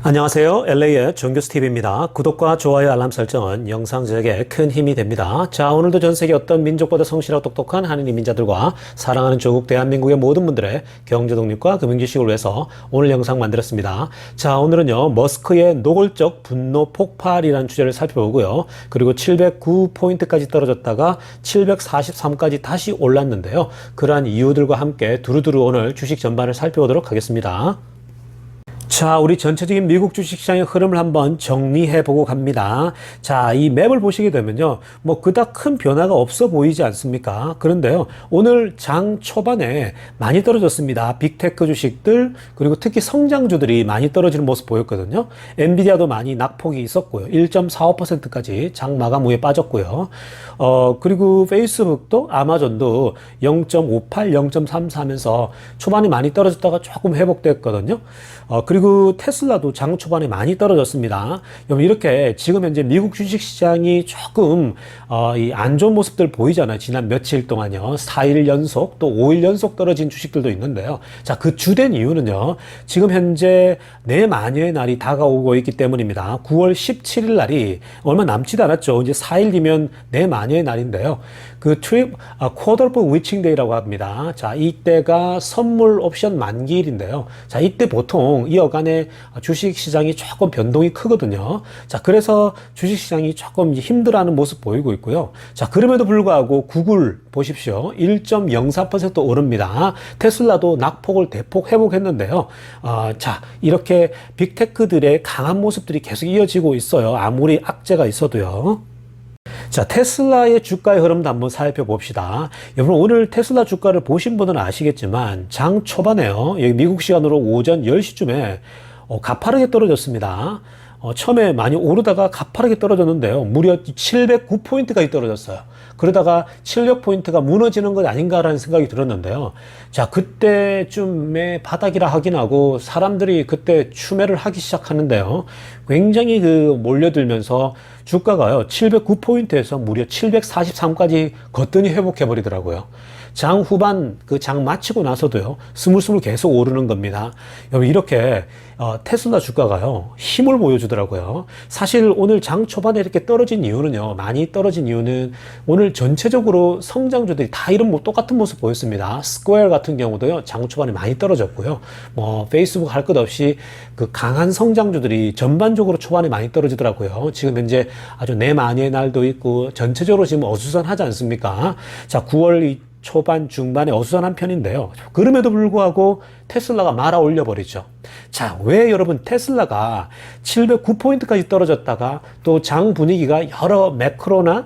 안녕하세요. LA의 정교수TV입니다. 구독과 좋아요, 알람 설정은 영상 제작에 큰 힘이 됩니다. 자, 오늘도 전 세계 어떤 민족보다 성실하고 똑똑한 한인 이민자들과 사랑하는 조국 대한민국의 모든 분들의 경제 독립과 금융 지식을 위해서 오늘 영상 만들었습니다. 자, 오늘은요, 머스크의 노골적 분노 폭발이라는 주제를 살펴보고요. 그리고 709포인트까지 떨어졌다가 743까지 다시 올랐는데요. 그러한 이유들과 함께 두루두루 오늘 주식 전반을 살펴보도록 하겠습니다. 자, 우리 전체적인 미국 주식시장의 흐름을 한번 정리해보고 갑니다. 자, 이 맵을 보시게 되면요. 뭐 그닥 큰 변화가 없어 보이지 않습니까? 그런데요. 오늘 장 초반에 많이 떨어졌습니다. 빅테크 주식들, 그리고 특히 성장주들이 많이 떨어지는 모습 보였거든요. 엔비디아도 많이 낙폭이 있었고요. 1.45%까지 장 마감 후에 빠졌고요. 그리고 페이스북도 아마존도 0.58, 0.34 하면서 초반에 많이 떨어졌다가 조금 회복됐거든요. 그리고 테슬라도 장 초반에 많이 떨어졌습니다. 이렇게 지금 현재 미국 주식시장이 조금 이 안 좋은 모습들 보이잖아요. 지난 며칠 동안요. 4일 연속 또 5일 연속 떨어진 주식들도 있는데요. 자, 그 주된 이유는요. 지금 현재 내마녀의 날이 다가오고 있기 때문입니다. 9월 17일 날이 얼마 남지도 않았죠. 이제 4일 뒤면 내마녀의 날인데요. 그 쿼더플 위칭 데이라고 합니다. 자, 이때가 선물 옵션 만기일인데요. 자, 이때 보통 이 어간에 주식시장이 조금 변동이 크거든요. 자, 그래서 주식시장이 조금 힘들어하는 모습 보이고 있고요. 자, 그럼에도 불구하고 구글 보십시오. 1.04% 오릅니다. 테슬라도 낙폭을 대폭 회복했는데요. 자, 이렇게 빅테크들의 강한 모습들이 계속 이어지고 있어요. 아무리 악재가 있어도요. 자, 테슬라의 주가의 흐름도 한번 살펴봅시다. 여러분, 오늘 테슬라 주가를 보신 분은 아시겠지만 장 초반에요. 여기 미국 시간으로 오전 10시쯤에 가파르게 떨어졌습니다. 처음에 많이 오르다가 가파르게 떨어졌는데요. 무려 709포인트까지 떨어졌어요. 그러다가 700포인트가 무너지는 것 아닌가라는 생각이 들었는데요. 자, 그때쯤에 바닥이라 하긴 하고 사람들이 그때 추매를 하기 시작하는데요. 굉장히 몰려들면서 주가가요. 709포인트에서 무려 743까지 거뜬히 회복해버리더라고요. 장 후반 장 마치고 나서도요. 스물스물 계속 오르는 겁니다. 여러분, 이렇게 테슬라 주가가요. 힘을 보여주더라고요. 사실 오늘 장 초반에 이렇게 떨어진 이유는요. 많이 떨어진 이유는 오늘 전체적으로 성장주들이 다 이런 똑같은 모습 보였습니다. 스퀘어 같은 경우도요. 장 초반에 많이 떨어졌고요. 뭐 페이스북 할 것 없이 그 강한 성장주들이 전반적으로 초반에 많이 떨어지더라고요. 지금 현재 아주 내마녀의 날도 있고 전체적으로 지금 어수선하지 않습니까? 자, 9월 초반, 중반에 어수선한 편인데요. 그럼에도 불구하고 테슬라가 말아 올려버리죠. 자, 왜 여러분 테슬라가 709포인트까지 떨어졌다가 또 장 분위기가 여러 매크로나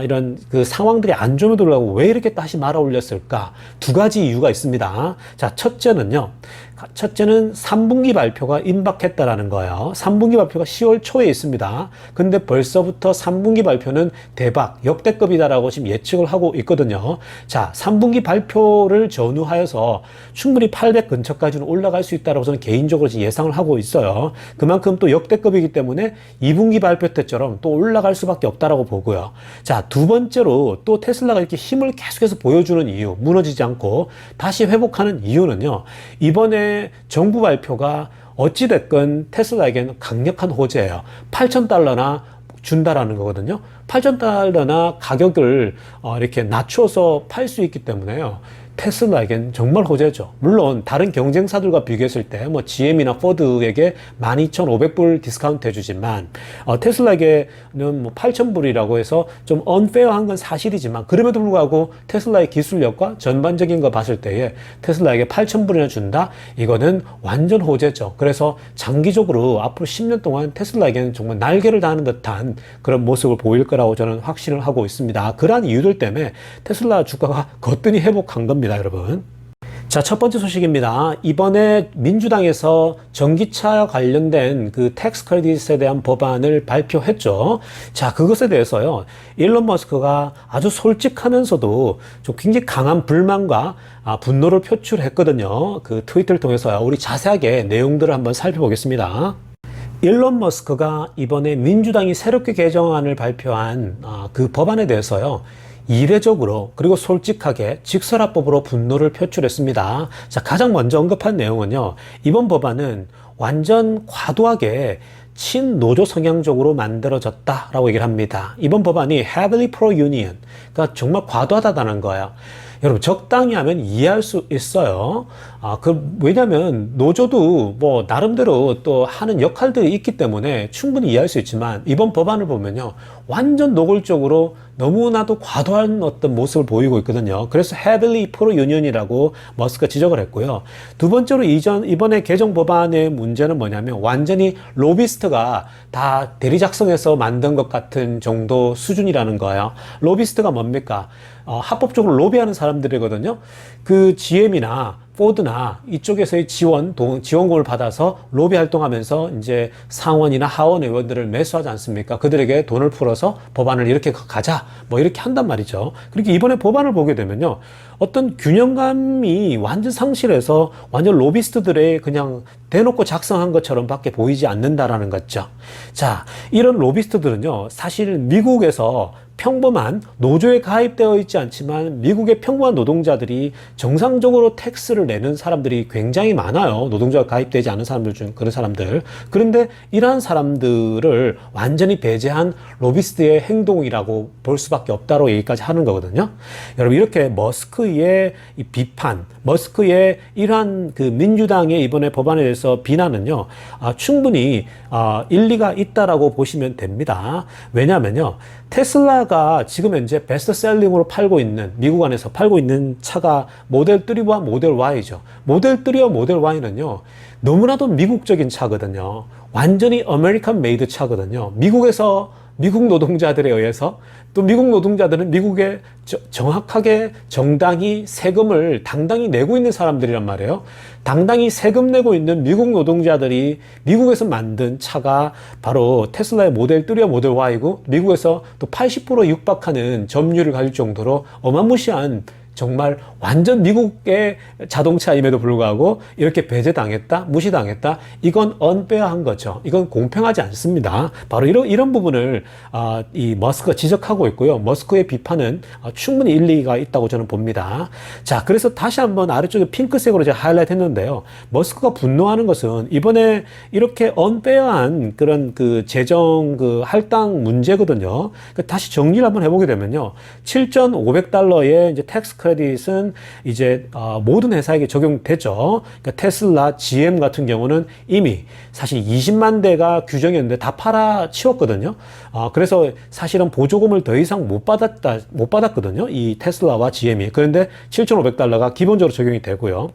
이런 상황들이 안 좋음에도 불구하고 왜 이렇게 다시 말아 올렸을까? 두 가지 이유가 있습니다. 자, 첫째는 3분기 발표가 임박했다라는 거예요. 3분기 발표가 10월 초에 있습니다. 근데 벌써부터 3분기 발표는 대박, 역대급이다라고 지금 예측을 하고 있거든요. 자, 3분기 발표를 전후하여서 충분히 800 근처까지는 올라갈 수 있다라고 저는 개인적으로 지금 예상을 하고 있어요. 그만큼 또 역대급이기 때문에 2분기 발표 때처럼 또 올라갈 수밖에 없다라고 보고요. 자, 두 번째로 또 테슬라가 이렇게 힘을 계속해서 보여주는 이유, 무너지지 않고 다시 회복하는 이유는요. 이번에 정부 발표가 어찌됐건 테슬라에게는 강력한 호재예요. 8,000달러나 준다라는 거거든요. 8,000달러나 가격을 이렇게 낮춰서 팔 수 있기 때문에요. 테슬라에겐 정말 호재죠. 물론 다른 경쟁사들과 비교했을 때 뭐 GM이나 포드에게 12,500불 디스카운트 해주지만 테슬라에게는 뭐 8,000불이라고 해서 좀 언페어한 건 사실이지만 그럼에도 불구하고 테슬라의 기술력과 전반적인 거 봤을 때에 테슬라에게 8,000불이나 준다? 이거는 완전 호재죠. 그래서 장기적으로 앞으로 10년 동안 테슬라에게는 정말 날개를 다는 듯한 그런 모습을 보일 거라고 저는 확신을 하고 있습니다. 그러한 이유들 때문에 테슬라 주가가 거뜬히 회복한 겁니다. 여러분. 자, 첫 번째 소식입니다. 이번에 민주당에서 전기차 관련된 텍스 크레딧에 대한 법안을 발표했죠. 자, 그것에 대해서요. 일론 머스크가 아주 솔직하면서도 좀 굉장히 강한 불만과 분노를 표출했거든요. 트위터를 통해서요. 우리 자세하게 내용들을 한번 살펴보겠습니다. 일론 머스크가 이번에 민주당이 새롭게 개정안을 발표한 그 법안에 대해서요. 이례적으로 그리고 솔직하게 직설화법으로 분노를 표출했습니다. 자, 가장 먼저 언급한 내용은요. 이번 법안은 완전 과도하게 친노조 성향적으로 만들어졌다라고 얘기를 합니다. 이번 법안이 heavily pro-union, 그러니까 정말 과도하다는 거예요. 여러분, 적당히 하면 이해할 수 있어요. 왜냐면 노조도 뭐 나름대로 또 하는 역할들이 있기 때문에 충분히 이해할 수 있지만 이번 법안을 보면요, 완전 노골적으로 너무나도 과도한 어떤 모습을 보이고 있거든요. 그래서 heavily pro-union이라고 머스크가 지적을 했고요. 두 번째로 이번에 개정 법안의 문제는 뭐냐면 완전히 로비스트가 다 대리 작성해서 만든 것 같은 정도 수준이라는 거예요. 로비스트가 뭡니까? 합법적으로 로비하는 사람들이거든요. 그 GM이나 포드나 이쪽에서의 지원금을 받아서 로비 활동하면서 이제 상원이나 하원 의원들을 매수하지 않습니까? 그들에게 돈을 풀어서 법안을 이렇게 가자, 뭐 이렇게 한단 말이죠. 그러니까 이번에 법안을 보게 되면요, 어떤 균형감이 완전 상실해서 완전 로비스트들의 그냥 대놓고 작성한 것처럼 밖에 보이지 않는다라는 거죠. 자, 이런 로비스트들은요, 사실 미국에서 평범한 노조에 가입되어 있지 않지만 미국의 평범한 노동자들이 정상적으로 텍스를 내는 사람들이 굉장히 많아요. 노동자가 가입되지 않은 사람들 중 그런 사람들. 그런데 이러한 사람들을 완전히 배제한 로비스트의 행동이라고 볼 수밖에 없다고 얘기까지 하는 거거든요. 여러분, 이렇게 머스크의 이 비판, 머스크의 이러한 그 민주당의 이번에 법안에 대해서 비난은요, 충분히 일리가 있다라고 보시면 됩니다. 왜냐하면요, 테슬라가 지금 현재 베스트셀링으로 팔고 있는, 미국 안에서 팔고 있는 차가 모델 3와 모델 Y죠. 모델 3와 모델 Y는요, 너무나도 미국적인 차거든요. 완전히 아메리칸 메이드 차거든요. 미국에서 미국 노동자들에 의해서, 또 미국 노동자들은 미국에 정확하게 정당히 세금을 당당히 내고 있는 사람들이란 말이에요. 당당히 세금 내고 있는 미국 노동자들이 미국에서 만든 차가 바로 테슬라의 모델 3와 모델 Y고, 미국에서 또 80% 육박하는 점유율을 가질 정도로 어마무시한, 정말 완전 미국의 자동차임에도 불구하고 이렇게 배제당했다, 무시당했다, 이건 언페어한 거죠. 이건 공평하지 않습니다. 바로 이런 부분을 이 머스크가 지적하고 있고요. 머스크의 비판은 충분히 일리가 있다고 저는 봅니다. 자, 그래서 다시 한번 아래쪽에 핑크색으로 제가 하이라이트 했는데요. 머스크가 분노하는 것은 이번에 이렇게 언페어한 그런 그 재정 그 할당 문제거든요. 그러니까 다시 정리를 한번 해보게 되면요, $7,500의 이제 텍스 크레딧은 이제 모든 회사에게 적용되죠. 그러니까 테슬라, GM 같은 경우는 이미 사실 20만 대가 규정이었는데 다 팔아치웠거든요. 그래서 사실은 보조금을 더 이상 못 받았거든요. 이 테슬라와 GM이. 그런데 $7,500가 기본적으로 적용이 되고요.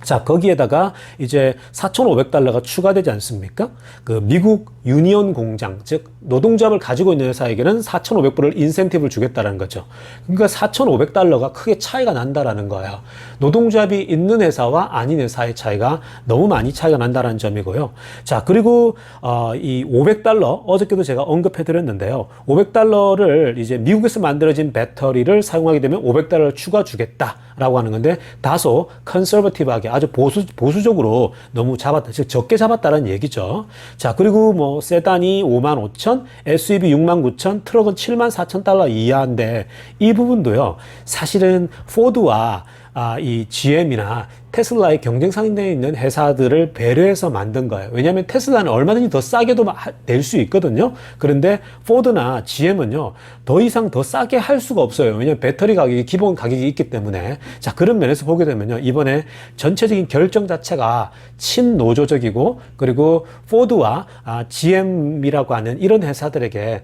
자, 거기에다가 이제 $4,500가 추가되지 않습니까? 그 미국 유니온 공장, 즉 노동조합을 가지고 있는 회사에게는 4,500불을 인센티브를 주겠다는 거죠. 그러니까 $4,500가 크게 차이가 난다라는 거예요. 노동조합이 있는 회사와 아닌 회사의 차이가 너무 많이 차이가 난다는 점이고요. 자, 그리고 이 $500, 어저께도 제가 언급해 드렸는데요. $500를 이제 미국에서 만들어진 배터리를 사용하게 되면 $500를 추가 주겠다라고 하는 건데, 다소 컨서버티브하게 아주 보수적으로 너무 즉 적게 잡았다는 얘기죠. 자, 그리고 뭐 세단이 55,000, SUV 69,000, 트럭은 74,000달러 이하인데, 이 부분도요, 사실은 포드와 이 GM이나 테슬라의 경쟁상대에 있는 회사들을 배려해서 만든 거예요. 왜냐하면 테슬라는 얼마든지 더 싸게도 낼 수 있거든요. 그런데 포드나 GM은요, 더 이상 더 싸게 할 수가 없어요. 왜냐하면 배터리 가격이 기본 가격이 있기 때문에. 자, 그런 면에서 보게 되면요, 이번에 전체적인 결정 자체가 친노조적이고, 그리고 포드와 GM이라고 하는 이런 회사들에게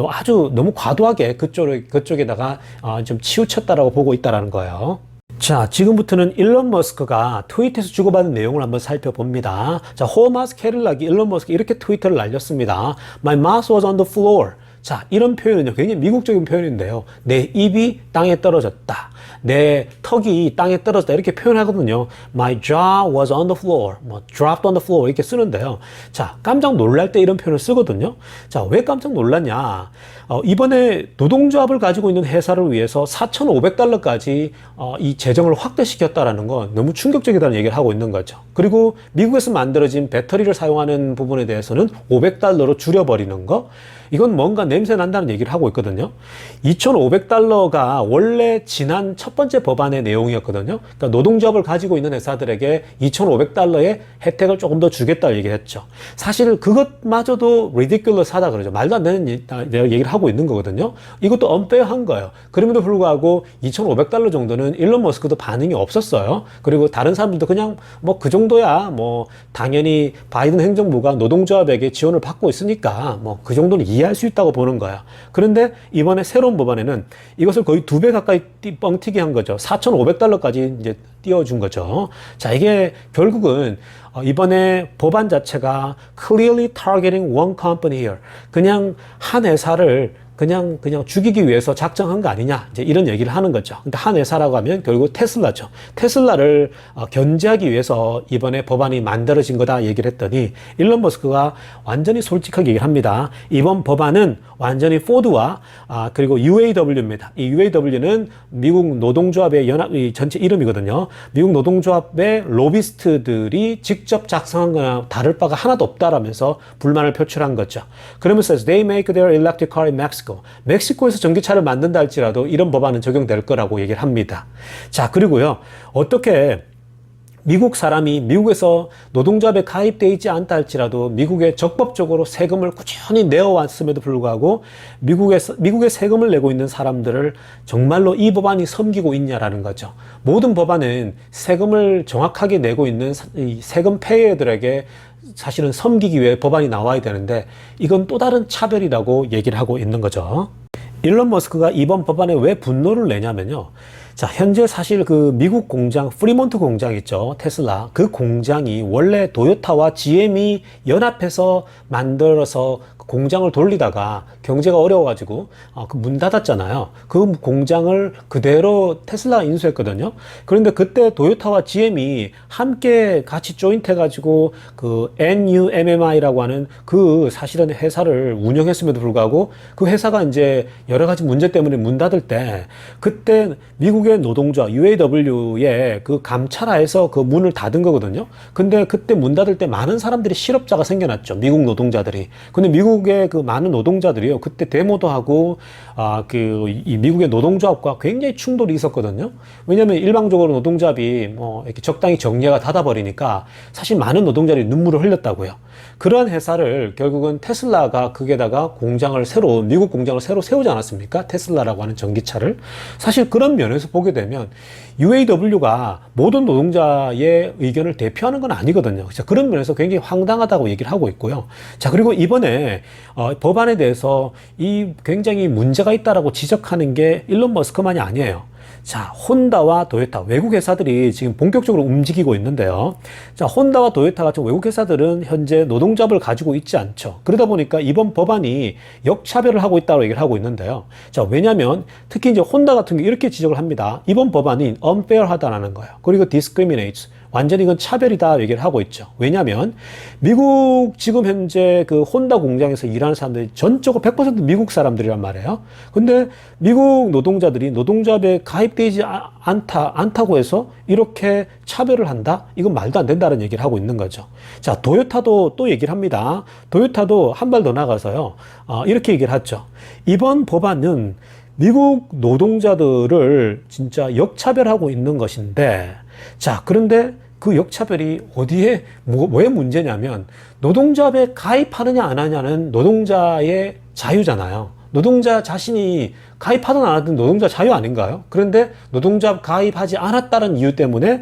아주 너무 과도하게 그쪽에다가 좀 치우쳤다라고 보고 있다라는 거예요. 자, 지금부터는 일론 머스크가 트위터에서 주고받은 내용을 한번 살펴봅니다. 자, 호마스 캐딜락이 일론 머스크 이렇게 트위터를 날렸습니다. My mouse was on the floor. 자, 이런 표현은요, 굉장히 미국적인 표현인데요. 내 입이 땅에 떨어졌다. 내 턱이 땅에 떨어졌다. 이렇게 표현하거든요. My jaw was on the floor. 뭐, dropped on the floor. 이렇게 쓰는데요. 자, 깜짝 놀랄 때 이런 표현을 쓰거든요. 자, 왜 깜짝 놀랐냐? 이번에 노동조합을 가지고 있는 회사를 위해서 $4,500까지 이 재정을 확대시켰다라는 건 너무 충격적이다는 얘기를 하고 있는 거죠. 그리고 미국에서 만들어진 배터리를 사용하는 부분에 대해서는 $500로 줄여버리는 거. 이건 뭔가 냄새 난다는 얘기를 하고 있거든요. 2,500달러가 원래 지난 첫 번째 법안의 내용이었거든요. 그러니까 노동조합을 가지고 있는 회사들에게 2,500달러의 혜택을 조금 더 주겠다고 얘기했죠. 사실 그것마저도 ridiculous하다 그러죠. 말도 안 되는 얘기를 하고 있는 거거든요. 이것도 unfair한 거예요. 그럼에도 불구하고 2,500달러 정도는 일론 머스크도 반응이 없었어요. 그리고 다른 사람들도 그냥 뭐 그 정도야 뭐 당연히 바이든 행정부가 노동조합에게 지원을 받고 있으니까 뭐 그 정도는 이해할 수 있다고 보는 거야. 그런데 이번에 새로운 법안에는 이것을 거의 2배 가까이 뻥튀기 한 거죠. 4,500달러까지 이제 띄워준 거죠. 자, 이게 결국은 이번에 법안 자체가 clearly targeting one company here. 그냥 한 회사를 그냥 죽이기 위해서 작정한 거 아니냐, 이제 이런 얘기를 하는 거죠. 그러니까 한 회사라고 하면 결국 테슬라죠. 테슬라를 견제하기 위해서 이번에 법안이 만들어진 거다 얘기를 했더니 일론 머스크가 완전히 솔직하게 얘기를 합니다. 이번 법안은 완전히 포드와 그리고 UAW입니다. 이 UAW는 미국 노동조합의 이 전체 이름이거든요. 미국 노동조합의 로비스트들이 직접 작성한 거나 다를 바가 하나도 없다라면서 불만을 표출한 거죠. 그러면서 they make their electric car in Mexico. 멕시코에서 전기차를 만든다 할지라도 이런 법안은 적용될 거라고 얘기를 합니다. 자, 그리고요, 어떻게 미국 사람이 미국에서 노동조합에 가입되어 있지 않다 할지라도 미국에 적법적으로 세금을 꾸준히 내어왔음에도 불구하고 미국에 세금을 내고 있는 사람들을 정말로 이 법안이 섬기고 있냐라는 거죠. 모든 법안은 세금을 정확하게 내고 있는 이 세금 페이어들에게 사실은 섬기기 위해 법안이 나와야 되는데 이건 또 다른 차별이라고 얘기를 하고 있는 거죠. 일론 머스크가 이번 법안에 왜 분노를 내냐면요. 자, 현재 사실 그 미국 공장, 프리몬트 공장 있죠. 테슬라. 그 공장이 원래 도요타와 GM이 연합해서 만들어서 공장을 돌리다가 경제가 어려워가지고 그 문 닫았잖아요. 그 공장을 그대로 테슬라가 인수했거든요. 그런데 그때 도요타와 GM이 함께 같이 조인트해가지고 그 NUMMI라고 하는 그 사실은 회사를 운영했음에도 불구하고 그 회사가 이제 여러 가지 문제 때문에 문 닫을 때 그때 미국의 노동자 UAW의 그 감찰하에서 그 문을 닫은 거거든요. 근데 그때 문 닫을 때 많은 사람들이 실업자가 생겨났죠. 미국 노동자들이. 근데 미국의 그 많은 노동자들이요. 그때 데모도 하고 이 미국의 노동조합과 굉장히 충돌이 있었거든요. 왜냐하면 일방적으로 노동조합이 뭐 이렇게 적당히 정리가 닫아버리니까 사실 많은 노동자들이 눈물을 흘렸다고요. 그러한 회사를 결국은 테슬라가 거기에다가 미국 공장을 새로 세우지 않았습니까? 테슬라라고 하는 전기차를. 사실 그런 면에서 보게 되면 UAW가 모든 노동자의 의견을 대표하는 건 아니거든요. 자, 그런 면에서 굉장히 황당하다고 얘기를 하고 있고요. 자, 그리고 이번에 법안에 대해서 이 굉장히 문제가 있다라고 지적하는 게 일론 머스크만이 아니에요. 자, 혼다와 도요타, 외국 회사들이 지금 본격적으로 움직이고 있는데요. 자, 혼다와 도요타 같은 외국 회사들은 현재 노동조합을 가지고 있지 않죠. 그러다 보니까 이번 법안이 역차별을 하고 있다고 얘기를 하고 있는데요. 자, 왜냐면 특히 이제 혼다 같은 게 이렇게 지적을 합니다. 이번 법안이 unfair하다라는 거예요. 그리고 discriminates. 완전히 이건 차별이다 얘기를 하고 있죠. 왜냐하면 미국 지금 현재 그 혼다 공장에서 일하는 사람들이 전적으로 100% 미국 사람들이란 말이에요. 근데 미국 노동자들이 노동조합에 가입되지 않다고 해서 이렇게 차별을 한다? 이건 말도 안 된다는 얘기를 하고 있는 거죠. 자, 도요타도 또 얘기를 합니다. 도요타도 한 발 더 나가서요. 이렇게 얘기를 하죠. 이번 법안은 미국 노동자들을 진짜 역차별하고 있는 것인데, 자, 그런데 그 역차별이 어디에, 왜 문제냐면, 노동조합에 가입하느냐 안 하냐는 노동자의 자유잖아요. 노동자 자신이 가입하든 안 하든 노동자 자유 아닌가요? 그런데 노동조합 가입하지 않았다는 이유 때문에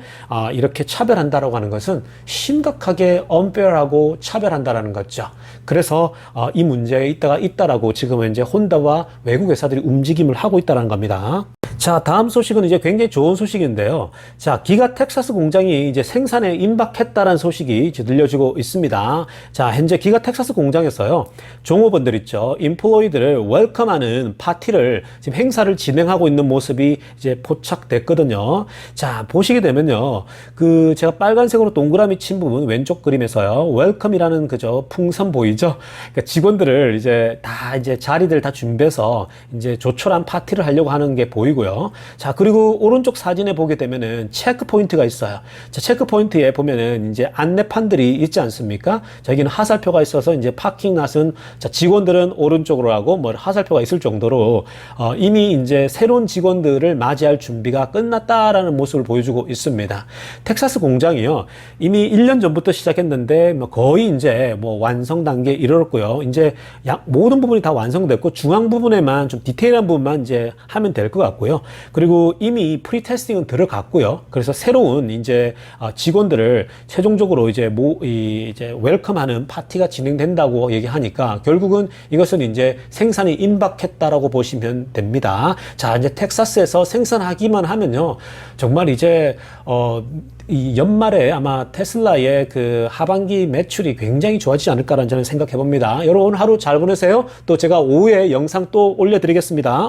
이렇게 차별한다라고 하는 것은 심각하게 unfair하고 차별한다라는 거죠. 그래서 이 문제에 있다라고 지금 이제 혼다와 외국 회사들이 움직임을 하고 있다는 겁니다. 자, 다음 소식은 이제 굉장히 좋은 소식인데요. 자, 기가 텍사스 공장이 이제 생산에 임박했다는 소식이 이제 들려지고 있습니다. 자, 현재 기가 텍사스 공장에서요, 종업원들 있죠. 인플로이들을 웰컴하는 파티를 지금 행사를 진행하고 있는 모습이 이제 포착됐거든요. 자, 보시게 되면요. 그 제가 빨간색으로 동그라미 친 부분 왼쪽 그림에서요. 웰컴이라는 그저 풍선 보이죠? 그러니까 직원들을 이제 자리들 다 준비해서 이제 조촐한 파티를 하려고 하는 게 보이고요. 있고요. 자, 그리고 오른쪽 사진에 보게 되면은 체크 포인트가 있어요. 자, 체크 포인트에 보면은 이제 안내판들이 있지 않습니까? 자, 여기는 하살표가 있어서 이제 파킹랏은 자, 직원들은 오른쪽으로 하고 뭐 하살표가 있을 정도로 이미 이제 새로운 직원들을 맞이할 준비가 끝났다라는 모습을 보여주고 있습니다. 텍사스 공장이요. 이미 1년 전부터 시작했는데 뭐 거의 이제 뭐 완성 단계에 이르렀고요. 이제 모든 부분이 다 완성됐고 중앙 부분에만 좀 디테일한 부분만 이제 하면 될 것 같고요. 그리고 이미 프리 테스팅은 들어갔고요. 그래서 새로운 이제 직원들을 최종적으로 이제 이제 웰컴하는 파티가 진행된다고 얘기하니까 결국은 이것은 이제 생산이 임박했다라고 보시면 됩니다. 자, 이제 텍사스에서 생산하기만 하면요. 정말 이제 이 연말에 아마 테슬라의 그 하반기 매출이 굉장히 좋아지지 않을까라는 저는 생각해 봅니다. 여러분 하루 잘 보내세요. 또 제가 오후에 영상 또 올려드리겠습니다.